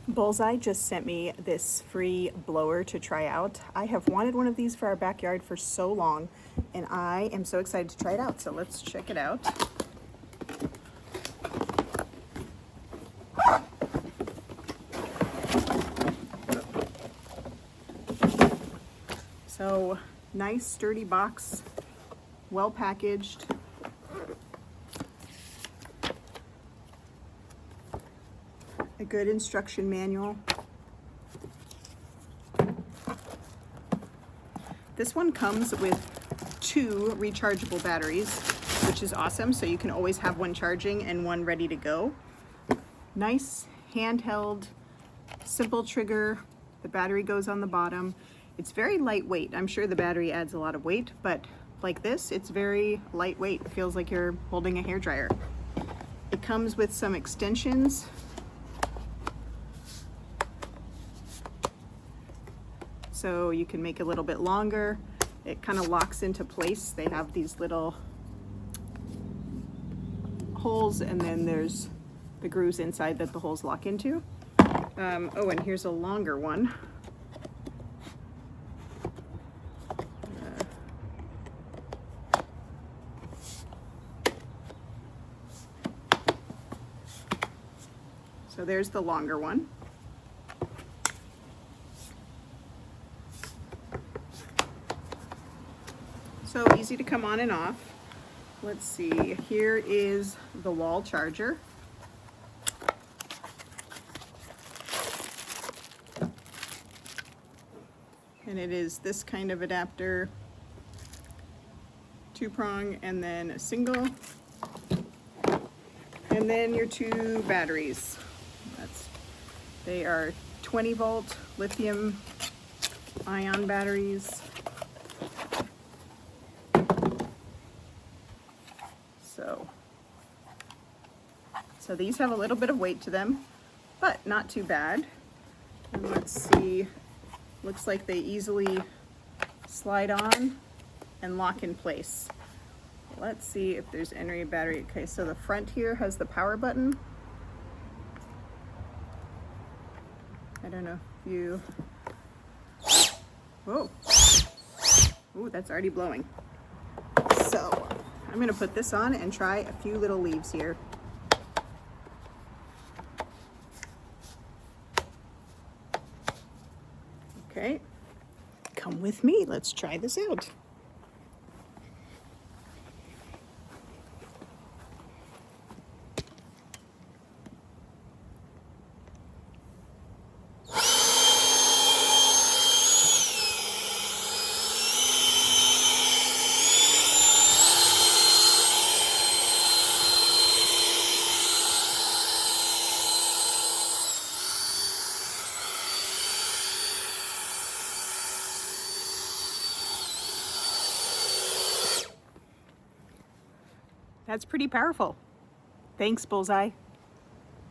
Bullseye just sent me this free blower to try out. I have wanted one of these for our backyard for so long, and I am so excited to try it out. So let's check it out. So nice sturdy box, well packaged. A good instruction manual. This one comes with 2 rechargeable batteries, which is awesome, so you can always have one charging and one ready to go. Nice handheld, simple trigger. The battery goes on the bottom. It's very lightweight. I'm sure the battery adds a lot of weight, but like this, it's very lightweight. It feels like you're holding a hairdryer. It comes with some extensions. So you can make it a little bit longer. It kind of locks into place. They have these little holes, and then there's the grooves inside that the holes lock into. Oh, and here's a longer one. So there's the longer one. So easy to come on and off. Let's see, here is the wall charger. And it is this kind of adapter, 2-prong and then a single. And then your 2 batteries. They are 20-volt lithium ion batteries. So these have a little bit of weight to them, but not too bad. And let's see, looks like they easily slide on and lock in place. Let's see if there's any battery. Okay, so the front here has the power button. I don't know if you, whoa, ooh, that's already blowing. So I'm gonna put this on and try a few little leaves here. Okay, come with me, let's try this out. That's pretty powerful. Thanks, Bullseye.